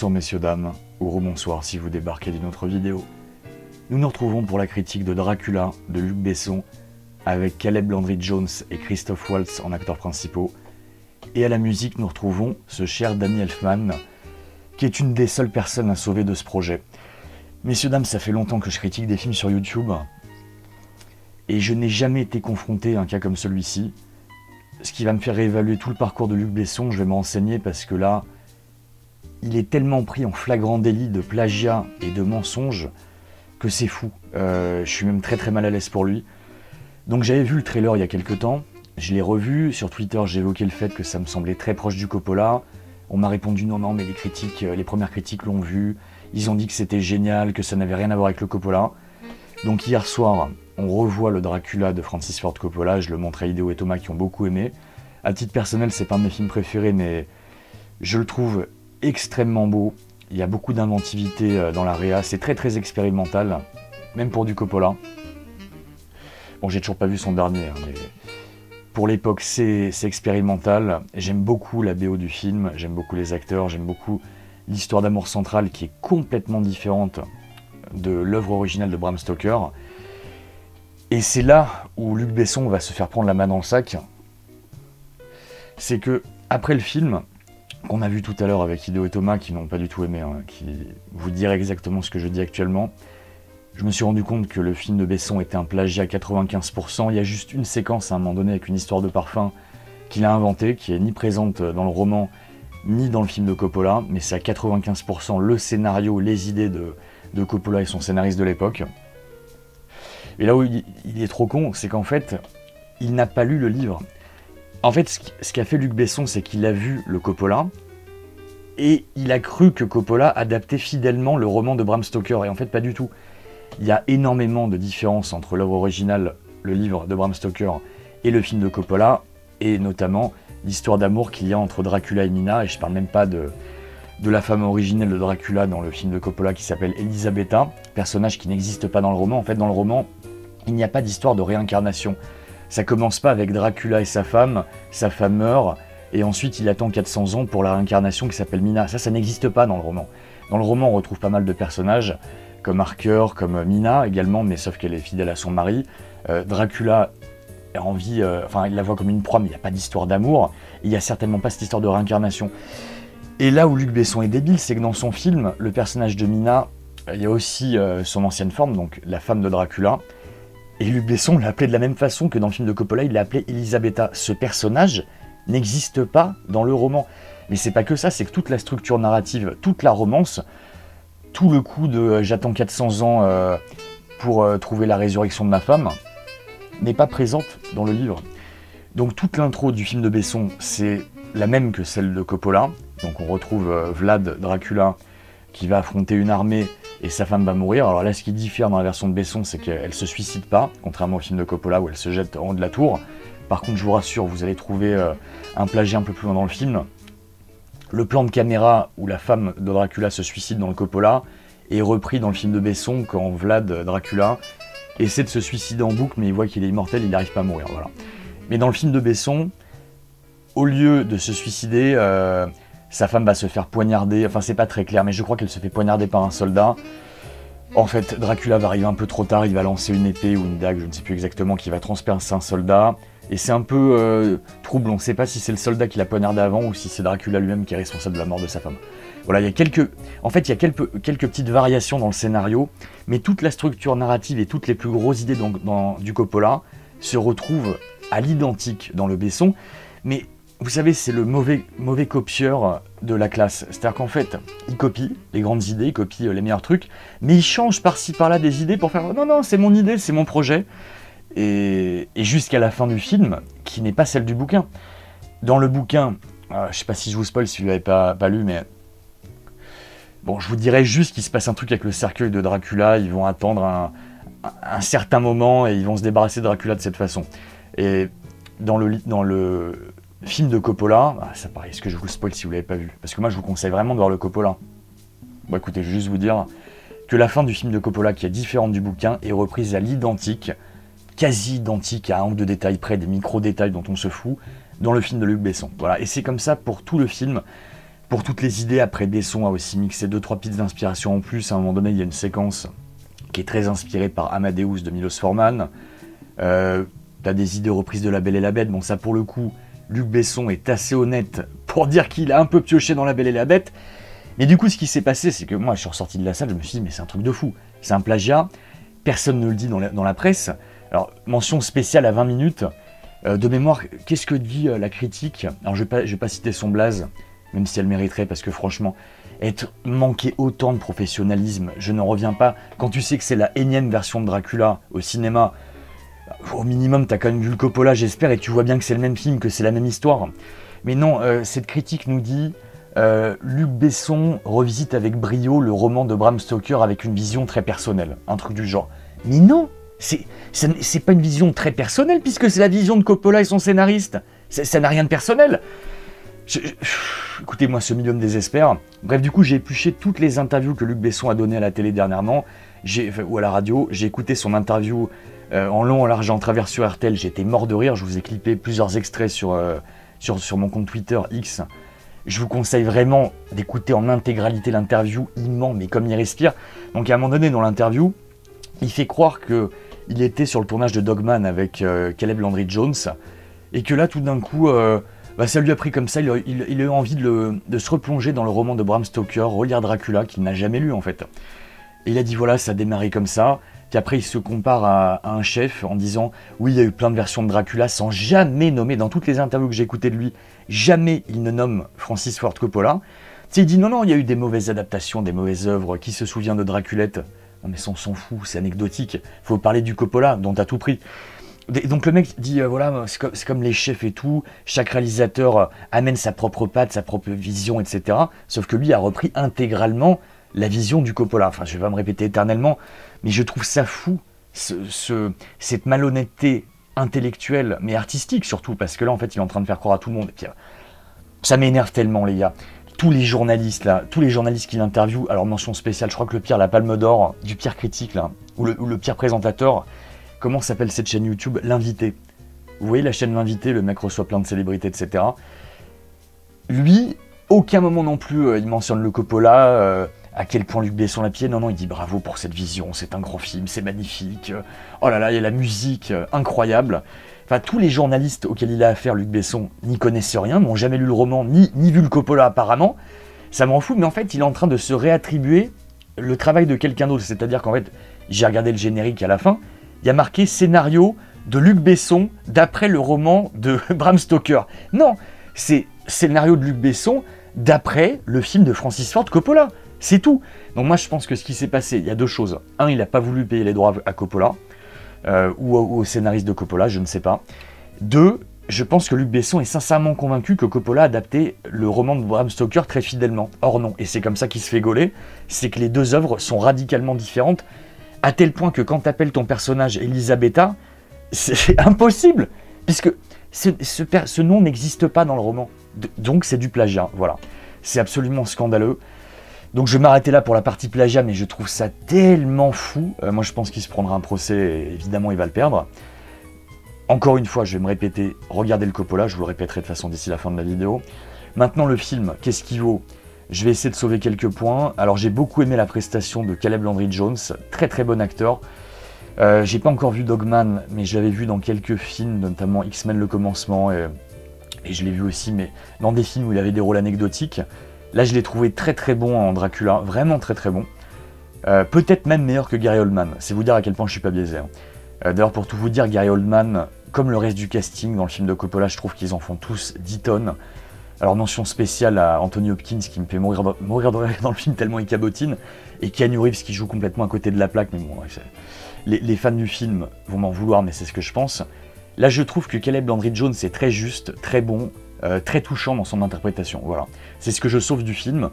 Bonsoir messieurs dames, ou rebonsoir si vous débarquez d'une autre vidéo. Nous nous retrouvons pour la critique de Dracula de Luc Besson, avec Caleb Landry Jones et Christoph Waltz en acteurs principaux. Et à la musique, nous retrouvons ce cher Danny Elfman, qui est une des seules personnes à sauver de ce projet. Messieurs dames, ça fait longtemps que je critique des films sur YouTube, et je n'ai jamais été confronté à un cas comme celui-ci. Ce qui va me faire réévaluer tout le parcours de Luc Besson, je vais me renseigner parce que là, il est tellement pris en flagrant délit de plagiat et de mensonge que c'est fou. Je suis même très mal à l'aise pour lui. Donc j'avais vu le trailer il y a quelques temps, je l'ai revu, sur Twitter j'ai évoqué le fait que ça me semblait très proche du Coppola. On m'a répondu non mais les premières critiques l'ont vu, ils ont dit que c'était génial, que ça n'avait rien à voir avec le Coppola. Donc hier soir, on revoit le Dracula de Francis Ford Coppola, je le montre à Hideo et Thomas qui ont beaucoup aimé. À titre personnel, c'est pas un de mes films préférés, mais je le trouve extrêmement beau. Il y a beaucoup d'inventivité dans la réa, c'est très expérimental, même pour du Coppola. Bon, j'ai toujours pas vu son dernier, hein, mais pour l'époque, c'est expérimental. J'aime beaucoup la BO du film, j'aime beaucoup les acteurs, j'aime beaucoup l'histoire d'amour centrale qui est complètement différente de l'œuvre originale de Bram Stoker. Et c'est là où Luc Besson va se faire prendre la main dans le sac. C'est que, après le film, qu'on a vu tout à l'heure avec Hideo et Thomas, qui n'ont pas du tout aimé, hein, qui vous diraient exactement ce que je dis actuellement, je me suis rendu compte que le film de Besson était un plagiat à 95%. Il y a juste une séquence à un moment donné avec une histoire de parfum qu'il a inventée, qui est ni présente dans le roman, ni dans le film de Coppola, mais c'est à 95% le scénario, les idées de Coppola et son scénariste de l'époque. Et là où il est trop con, c'est qu'en fait, il n'a pas lu le livre. En fait, ce qu'a fait Luc Besson, c'est qu'il a vu le Coppola, et il a cru que Coppola adaptait fidèlement le roman de Bram Stoker, et en fait pas du tout. Il y a énormément de différences entre l'œuvre originale, le livre de Bram Stoker, et le film de Coppola, et notamment l'histoire d'amour qu'il y a entre Dracula et Mina, et je parle même pas de la femme originelle de Dracula dans le film de Coppola qui s'appelle Elisabetta, personnage qui n'existe pas dans le roman. En fait, dans le roman, il n'y a pas d'histoire de réincarnation. Ça commence pas avec Dracula et sa femme meurt, et ensuite il attend 400 ans pour la réincarnation qui s'appelle Mina. Ça n'existe pas dans le roman. Dans le roman, on retrouve pas mal de personnages, comme Harker, comme Mina également, mais sauf qu'elle est fidèle à son mari. Dracula a envie, il la voit comme une proie, mais il n'y a pas d'histoire d'amour. Il n'y a certainement pas cette histoire de réincarnation. Et là où Luc Besson est débile, c'est que dans son film, le personnage de Mina, il y a aussi son ancienne forme, donc la femme de Dracula. Et Luc Besson l'a appelée de la même façon que dans le film de Coppola, il l'a appelée Elisabetta. Ce personnage n'existe pas dans le roman. Mais c'est pas que ça, c'est que toute la structure narrative, toute la romance, tout le coup de j'attends 400 ans pour trouver la résurrection de ma femme, n'est pas présente dans le livre. Donc toute l'intro du film de Besson, c'est la même que celle de Coppola. Donc on retrouve Vlad Dracula qui va affronter une armée et sa femme va mourir. Alors là, ce qui diffère dans la version de Besson, c'est qu'elle se suicide pas, contrairement au film de Coppola où elle se jette en haut de la tour. Par contre, je vous rassure, vous allez trouver un plagiat un peu plus loin dans le film. Le plan de caméra où la femme de Dracula se suicide dans le Coppola est repris dans le film de Besson quand Vlad Dracula essaie de se suicider en boucle, mais il voit qu'il est immortel, il n'arrive pas à mourir. Voilà. Mais dans le film de Besson, au lieu de se suicider, sa femme va se faire poignarder, enfin c'est pas très clair, mais je crois qu'elle se fait poignarder par un soldat. En fait, Dracula va arriver un peu trop tard, il va lancer une épée ou une dague, je ne sais plus exactement, qui va transpercer un soldat. Et c'est un peu trouble, on ne sait pas si c'est le soldat qui l'a poignardé avant ou si c'est Dracula lui-même qui est responsable de la mort de sa femme. Voilà, il y a quelques petites variations dans le scénario, mais toute la structure narrative et toutes les plus grosses idées du Coppola se retrouvent à l'identique dans le Besson. Mais vous savez, c'est le mauvais copieur de la classe. C'est-à-dire qu'en fait, il copie les grandes idées, il copie les meilleurs trucs, mais il change par-ci par-là des idées pour faire « Non, c'est mon idée, c'est mon projet ». Et jusqu'à la fin du film, qui n'est pas celle du bouquin. Dans le bouquin, je sais pas si je vous spoil si vous l'avez pas lu, mais bon, je vous dirais juste qu'il se passe un truc avec le cercueil de Dracula, ils vont attendre un certain moment et ils vont se débarrasser de Dracula de cette façon. Et dans le film de Coppola, ça paraît, est-ce que je vous spoil si vous l'avez pas vu? Parce que moi je vous conseille vraiment de voir le Coppola. Bon écoutez, je vais juste vous dire que la fin du film de Coppola, qui est différente du bouquin, est reprise à l'identique, quasi identique à un ou deux détails près, des micro-détails dont on se fout, dans le film de Luc Besson. Voilà, et c'est comme ça pour tout le film. Pour toutes les idées, après Besson a aussi mixé 2-3 petites inspirations en plus. À un moment donné, il y a une séquence qui est très inspirée par Amadeus de Milos Forman. T'as des idées reprises de La Belle et la Bête. Bon, ça pour le coup, Luc Besson est assez honnête pour dire qu'il a un peu pioché dans La Belle et la Bête. Mais du coup, ce qui s'est passé, c'est que moi, je suis ressorti de la salle, je me suis dit, mais c'est un truc de fou. C'est un plagiat. Personne ne le dit dans la presse. Alors, mention spéciale à 20 minutes. De mémoire, qu'est-ce que dit la critique? Alors, je vais pas citer son blaze, même si elle mériterait, parce que franchement, être manqué autant de professionnalisme, je n'en reviens pas. Quand tu sais que c'est la énième version de Dracula au cinéma, au minimum, t'as quand même vu le Coppola, j'espère, et tu vois bien que c'est le même film, que c'est la même histoire. Mais non, cette critique nous dit Luc Besson revisite avec brio le roman de Bram Stoker avec une vision très personnelle, un truc du genre. Mais non, c'est pas une vision très personnelle, puisque c'est la vision de Coppola et son scénariste. Ça n'a rien de personnel. Écoutez, moi, ce milieu me désespère. Bref, du coup, j'ai épluché toutes les interviews que Luc Besson a données à la télé dernièrement, ou à la radio. J'ai écouté son interview en long, en large et en travers sur RTL. J'étais mort de rire. Je vous ai clippé plusieurs extraits sur mon compte Twitter X. Je vous conseille vraiment d'écouter en intégralité l'interview. Il ment, mais comme il respire. Donc, à un moment donné, dans l'interview, il fait croire qu'il était sur le tournage de Dogman avec Caleb Landry Jones, et que là, tout d'un coup, ça lui a pris comme ça. Il a eu envie de se replonger dans le roman de Bram Stoker, relire Dracula, qu'il n'a jamais lu en fait. Et il a dit voilà, ça a démarré comme ça. Puis après, il se compare à un chef en disant oui, il y a eu plein de versions de Dracula sans jamais nommer, dans toutes les interviews que j'ai écoutées de lui, jamais il ne nomme Francis Ford Coppola. Tu sais, il dit non, il y a eu des mauvaises adaptations, des mauvaises œuvres. Qui se souvient de Draculette? Non, mais on s'en fout, c'est anecdotique. Faut parler du Coppola, dont t'as tout pris. Donc le mec dit voilà, c'est comme les chefs et tout, chaque réalisateur amène sa propre patte, sa propre vision, etc. Sauf que lui a repris intégralement la vision du Coppola. Enfin, je vais pas me répéter éternellement, mais je trouve ça fou, cette malhonnêteté intellectuelle, mais artistique surtout, parce que là, en fait, il est en train de faire croire à tout le monde. Et puis, ça m'énerve tellement, les gars. Tous les journalistes qui l'interviewent, alors mention spéciale, je crois que le pire, la Palme d'Or du pire critique, là, ou le pire présentateur, comment s'appelle cette chaîne YouTube? L'Invité. Vous voyez la chaîne L'Invité, le mec reçoit plein de célébrités, etc. Lui, aucun moment non plus, il mentionne le Coppola, à quel point Luc Besson l'a pied. Non, il dit bravo pour cette vision, c'est un grand film, c'est magnifique. Oh là là, il y a la musique, incroyable. Enfin, tous les journalistes auxquels il a affaire, Luc Besson, n'y connaissent rien, n'ont jamais lu le roman, ni vu le Coppola apparemment. Ça m'en fout, mais en fait, il est en train de se réattribuer le travail de quelqu'un d'autre. C'est-à-dire qu'en fait, j'ai regardé le générique à la fin, il y a marqué scénario de Luc Besson d'après le roman de Bram Stoker. Non, c'est scénario de Luc Besson d'après le film de Francis Ford Coppola. C'est tout. Donc moi je pense que ce qui s'est passé, il y a deux choses. Un, il n'a pas voulu payer les droits à Coppola, ou au scénariste de Coppola, je ne sais pas. Deux, je pense que Luc Besson est sincèrement convaincu que Coppola a adapté le roman de Bram Stoker très fidèlement. Or non, et c'est comme ça qu'il se fait gauler, c'est que les deux œuvres sont radicalement différentes, à tel point que quand tu appelles ton personnage Elisabetta, c'est impossible, puisque ce nom n'existe pas dans le roman. Donc c'est du plagiat, voilà. C'est absolument scandaleux. Donc je vais m'arrêter là pour la partie plagiat, mais je trouve ça tellement fou. Moi je pense qu'il se prendra un procès, et évidemment il va le perdre. Encore une fois, je vais me répéter, regardez le Coppola, je vous le répéterai de toute façon d'ici la fin de la vidéo. Maintenant le film, qu'est-ce qu'il vaut? Je vais essayer de sauver quelques points. Alors j'ai beaucoup aimé la prestation de Caleb Landry Jones, très très bon acteur. J'ai pas encore vu Dogman, mais je l'avais vu dans quelques films, notamment X-Men le commencement, et je l'ai vu aussi, mais dans des films où il avait des rôles anecdotiques. Là je l'ai trouvé très très bon en Dracula, vraiment très très bon. Peut-être même meilleur que Gary Oldman, c'est vous dire à quel point je suis pas biaisé. D'ailleurs pour tout vous dire, Gary Oldman, comme le reste du casting dans le film de Coppola, je trouve qu'ils en font tous 10 tonnes. Alors mention spéciale à Anthony Hopkins qui me fait mourir de rire dans le film tellement il cabotine, et Keanu Reeves qui joue complètement à côté de la plaque, mais bon, les fans du film vont m'en vouloir, mais c'est ce que je pense. Là je trouve que Caleb Landry Jones est très juste, très bon, très touchant dans son interprétation, voilà. C'est ce que je sauve du film.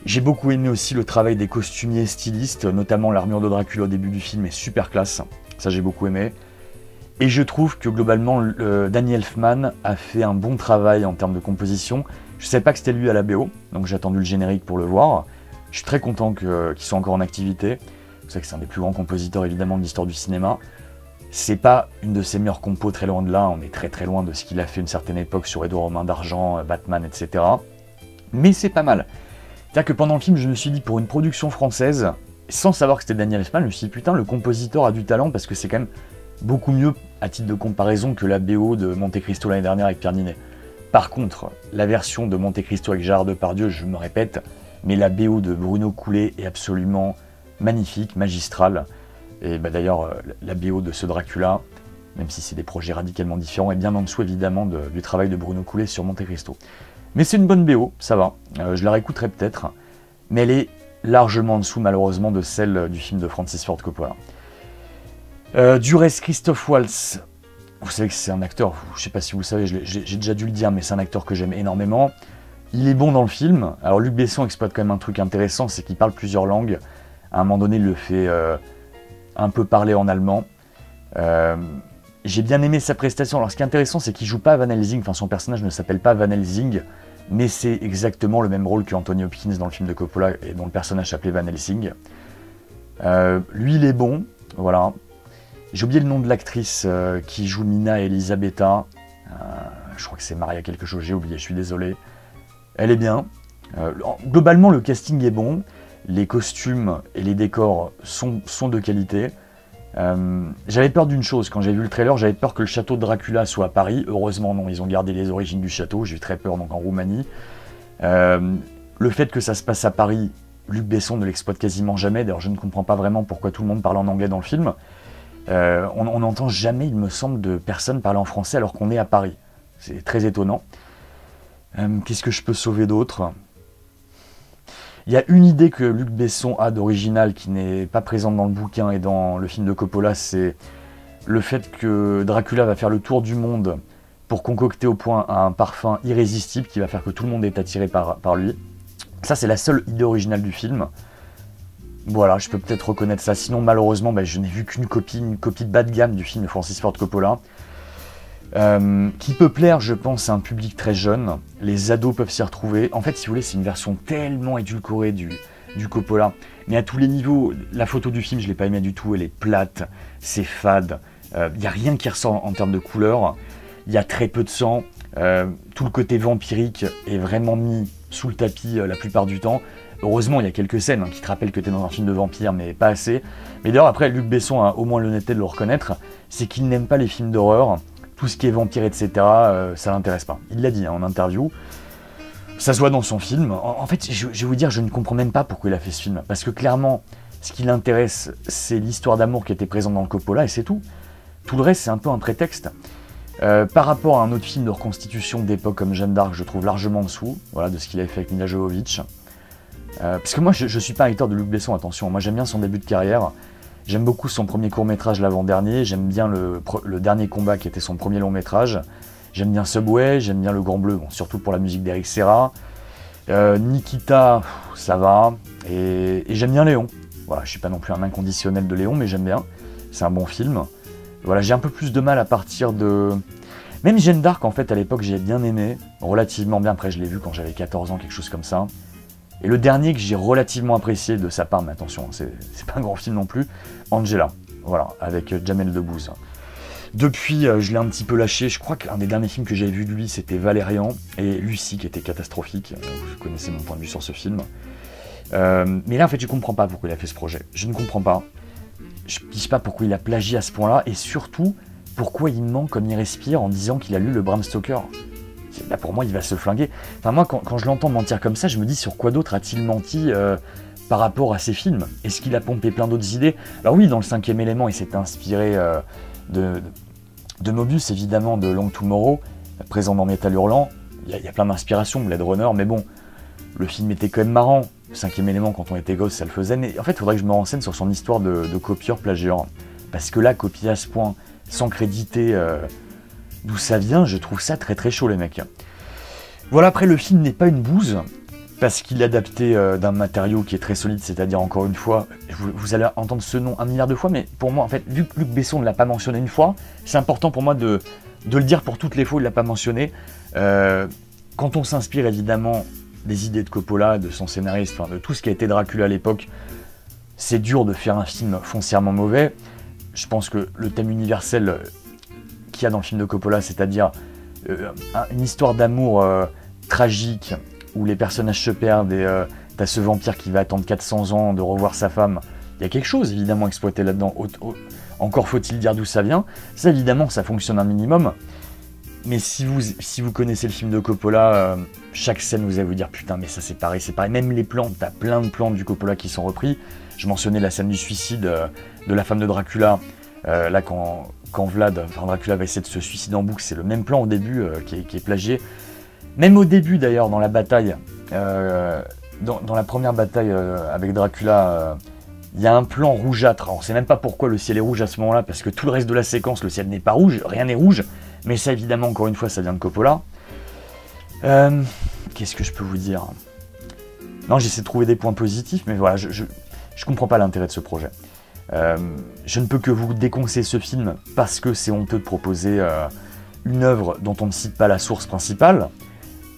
J'ai beaucoup aimé aussi le travail des costumiers stylistes, notamment l'armure de Dracula au début du film est super classe, ça j'ai beaucoup aimé. Et je trouve que globalement, Danny Elfman a fait un bon travail en termes de composition. Je ne savais pas que c'était lui à la BO, donc j'ai attendu le générique pour le voir. Je suis très content qu'il soit encore en activité. Vous savez que c'est un des plus grands compositeurs évidemment de l'histoire du cinéma. C'est pas une de ses meilleures compos, très loin de là. On est très très loin de ce qu'il a fait une certaine époque sur Édouard aux mains d'argent, Batman, etc. mais c'est pas mal. C'est-à-dire que pendant le film, je me suis dit, pour une production française, sans savoir que c'était Daniel Elfman, je me suis dit, putain, le compositeur a du talent, parce que c'est quand même beaucoup mieux, à titre de comparaison, que la BO de Monte Cristo l'année dernière avec Pierre Ninet. Par contre, la version de Monte Cristo avec Gérard Depardieu, je me répète, mais la BO de Bruno Coulet est absolument magnifique, magistrale. Et bah, d'ailleurs, la BO de ce Dracula, même si c'est des projets radicalement différents, est bien en dessous évidemment du travail de Bruno Coulet sur Monte Cristo. Mais c'est une bonne BO, ça va, je la réécouterai peut-être, mais elle est largement en dessous malheureusement de celle du film de Francis Ford Coppola. Du reste, Christophe Waltz, vous savez que c'est un acteur, je ne sais pas si vous le savez, j'ai déjà dû le dire, mais c'est un acteur que j'aime énormément. Il est bon dans le film. Alors Luc Besson exploite quand même un truc intéressant, c'est qu'il parle plusieurs langues. À un moment donné, il le fait un peu parler en allemand. J'ai bien aimé sa prestation. Alors ce qui est intéressant, c'est qu'il joue pas Van Helsing, enfin son personnage ne s'appelle pas Van Helsing, mais c'est exactement le même rôle que Anthony Hopkins dans le film de Coppola, et dont le personnage s'appelait Van Helsing. Lui, il est bon, voilà. J'ai oublié le nom de l'actrice qui joue Nina et Elisabetta. Je crois que c'est Maria quelque chose, j'ai oublié, je suis désolé. Elle est bien. Globalement, le casting est bon. Les costumes et les décors sont de qualité. J'avais peur d'une chose, quand j'ai vu le trailer, j'avais peur que le château de Dracula soit à Paris. Heureusement non, ils ont gardé les origines du château, j'ai eu très peur donc en Roumanie. Le fait que ça se passe à Paris, Luc Besson ne l'exploite quasiment jamais, d'ailleurs je ne comprends pas vraiment pourquoi tout le monde parle en anglais dans le film. On n'entend jamais, il me semble, de personnes parler en français alors qu'on est à Paris. C'est très étonnant. Qu'est-ce que je peux sauver d'autre ? Il y a une idée que Luc Besson a d'original qui n'est pas présente dans le bouquin et dans le film de Coppola, c'est le fait que Dracula va faire le tour du monde pour concocter au point un parfum irrésistible qui va faire que tout le monde est attiré par lui. Ça, c'est la seule idée originale du film. Voilà, je peux peut-être reconnaître ça. Sinon, malheureusement, je n'ai vu qu'une copie de bas de gamme du film de Francis Ford Coppola. Qui peut plaire, je pense, à un public très jeune. Les ados peuvent s'y retrouver. En fait, si vous voulez, c'est une version tellement édulcorée du Coppola. Mais à tous les niveaux, la photo du film, je ne l'ai pas aimée du tout. Elle est plate, c'est fade. Il n'y a rien qui ressort en termes de couleur. Il y a très peu de sang. Tout le côté vampirique est vraiment mis sous le tapis la plupart du temps. Heureusement, il y a quelques scènes qui te rappellent que tu es dans un film de vampire, mais pas assez. Mais d'ailleurs, après, Luc Besson a au moins l'honnêteté de le reconnaître. C'est qu'il n'aime pas les films d'horreur. Tout ce qui est vampire, etc., ça l'intéresse pas. Il l'a dit en interview. Ça se voit dans son film. En fait, je vais vous dire, je ne comprends même pas pourquoi il a fait ce film. Parce que clairement, ce qui l'intéresse, c'est l'histoire d'amour qui était présente dans le Coppola, et c'est tout. Tout le reste, c'est un peu un prétexte. Par rapport à un autre film de reconstitution d'époque comme Jeanne d'Arc, je trouve largement en dessous, voilà, de ce qu'il avait fait avec Milla Jovovich. Parce que moi, je suis pas un lecteur de Luc Besson, attention. Moi, j'aime bien son début de carrière. J'aime beaucoup son premier court-métrage, l'avant-dernier. J'aime bien le dernier combat qui était son premier long-métrage. J'aime bien Subway, j'aime bien Le Grand Bleu, bon, surtout pour la musique d'Eric Serra. Nikita, ça va. Et j'aime bien Léon. Voilà, je suis pas non plus un inconditionnel de Léon, mais j'aime bien. C'est un bon film. Voilà, j'ai un peu plus de mal à partir de... Même Jeanne d'Arc, en fait, à l'époque, j'ai bien aimé. Relativement bien, après je l'ai vu quand j'avais 14 ans, quelque chose comme ça. Et le dernier que j'ai relativement apprécié de sa part, mais attention, c'est pas un grand film non plus, Angela, voilà, avec Jamel Debbouze. Depuis, je l'ai un petit peu lâché, je crois qu'un des derniers films que j'avais vu de lui, c'était Valérian, et Lucie, qui était catastrophique, vous connaissez mon point de vue sur ce film. Mais là, en fait, je comprends pas pourquoi il a fait ce projet, je ne comprends pas. Je ne sais pas pourquoi il a plagié à ce point-là, et surtout, pourquoi il ment comme il respire en disant qu'il a lu le Bram Stoker. Là, pour moi, il va se flinguer. Enfin, moi, quand je l'entends mentir comme ça, je me dis sur quoi d'autre a-t-il menti par rapport à ses films? Est-ce qu'il a pompé plein d'autres idées? Alors oui, dans le 5e élément, il s'est inspiré de Mobius, évidemment, de Long Tomorrow, présent dans Métal Hurlant. Il y a plein d'inspirations, Blade Runner, mais bon, le film était quand même marrant. Le 5e élément, quand on était gosse, ça le faisait. Mais en fait, il faudrait que je me renseigne sur son histoire de copieur-plagieur. Parce que là, copier à ce point, sans créditer... d'où ça vient, je trouve ça très très chaud les mecs. Voilà, après le film n'est pas une bouse, parce qu'il est adapté d'un matériau qui est très solide, c'est-à-dire encore une fois, vous allez entendre ce nom 1 milliard de fois, mais pour moi en fait, vu que Luc Besson ne l'a pas mentionné une fois, c'est important pour moi de le dire pour toutes les fois où il ne l'a pas mentionné. Quand on s'inspire évidemment des idées de Coppola, de son scénariste, enfin, de tout ce qui a été Dracula à l'époque, c'est dur de faire un film foncièrement mauvais. Je pense que le thème universel qu'il y a dans le film de Coppola, c'est-à-dire une histoire d'amour tragique, où les personnages se perdent et t'as ce vampire qui va attendre 400 ans de revoir sa femme. Il y a quelque chose évidemment exploité là-dedans. Encore faut-il dire d'où ça vient. Ça évidemment ça fonctionne un minimum. Mais si vous connaissez le film de Coppola, chaque scène vous allez vous dire putain mais ça c'est pareil, c'est pareil. Même les plans, t'as plein de plans du Coppola qui sont repris. Je mentionnais la scène du suicide de la femme de Dracula. Là quand Dracula va essayer de se suicider en boucle, c'est le même plan au début qui est plagié. Même au début d'ailleurs dans la bataille, dans la première bataille avec Dracula, il y a un plan rougeâtre. Alors, on sait même pas pourquoi le ciel est rouge à ce moment-là, parce que tout le reste de la séquence, le ciel n'est pas rouge, rien n'est rouge. Mais ça, évidemment, encore une fois, ça vient de Coppola. Qu'est-ce que je peux vous dire? Non, j'essaie de trouver des points positifs, mais voilà, je comprends pas l'intérêt de ce projet. Je ne peux que vous déconseiller ce film parce que c'est honteux de proposer une œuvre dont on ne cite pas la source principale,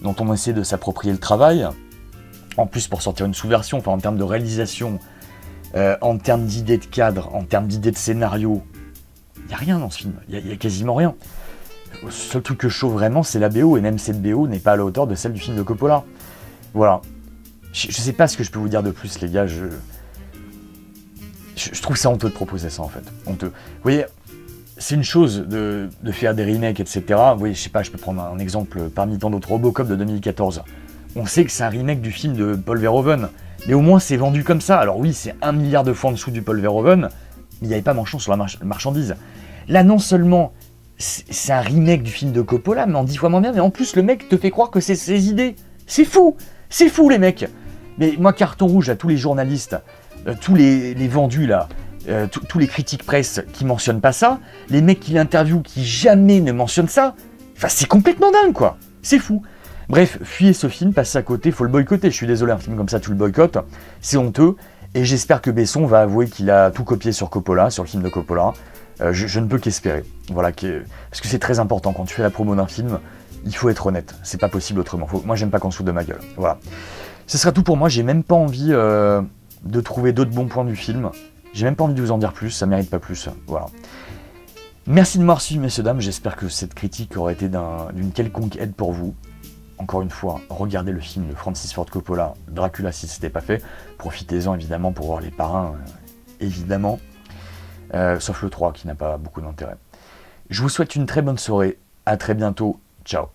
dont on essaie de s'approprier le travail, en plus pour sortir une sous-version, enfin en termes de réalisation, en termes d'idées de cadre, en termes d'idées de scénario, il n'y a rien dans ce film, il y a quasiment rien. Le seul truc que je trouve vraiment, c'est la BO, et même cette BO n'est pas à la hauteur de celle du film de Coppola. Voilà. Je sais pas ce que je peux vous dire de plus, les gars, je trouve ça honteux de proposer ça, en fait. Honteux. Vous voyez, c'est une chose de faire des remakes, etc. Vous voyez, je sais pas, je peux prendre un exemple parmi tant d'autres, Robocop de 2014. On sait que c'est un remake du film de Paul Verhoeven, mais au moins c'est vendu comme ça. Alors oui, c'est 1 milliard de fois en dessous du Paul Verhoeven, mais il n'y avait pas manchon sur la marchandise. Là, non seulement c'est un remake du film de Coppola, mais en 10 fois moins bien, mais en plus le mec te fait croire que c'est ses idées. C'est fou, les mecs. Mais moi, carton rouge à tous les journalistes, tous les vendus là, tous les critiques presse qui mentionnent pas ça, les mecs qui l'interviewent qui jamais ne mentionnent ça, enfin c'est complètement dingue quoi, c'est fou. Bref, fuyez ce film, passez à côté, faut le boycotter, je suis désolé, un film comme ça tu le boycottes, c'est honteux, et j'espère que Besson va avouer qu'il a tout copié sur Coppola, sur le film de Coppola, je ne peux qu'espérer, voilà, parce que c'est très important, quand tu fais la promo d'un film, il faut être honnête, c'est pas possible autrement, moi j'aime pas qu'on se foute de ma gueule, voilà. Ce sera tout pour moi, j'ai même pas envie de trouver d'autres bons points du film, j'ai même pas envie de vous en dire plus, ça mérite pas plus, voilà. Merci de m'avoir suivi, messieurs, dames, j'espère que cette critique aurait été d'une quelconque aide pour vous. Encore une fois, regardez le film de Francis Ford Coppola, Dracula si ce n'était pas fait, profitez-en évidemment pour voir les parrains, évidemment, sauf le 3 qui n'a pas beaucoup d'intérêt. Je vous souhaite une très bonne soirée, à très bientôt, ciao.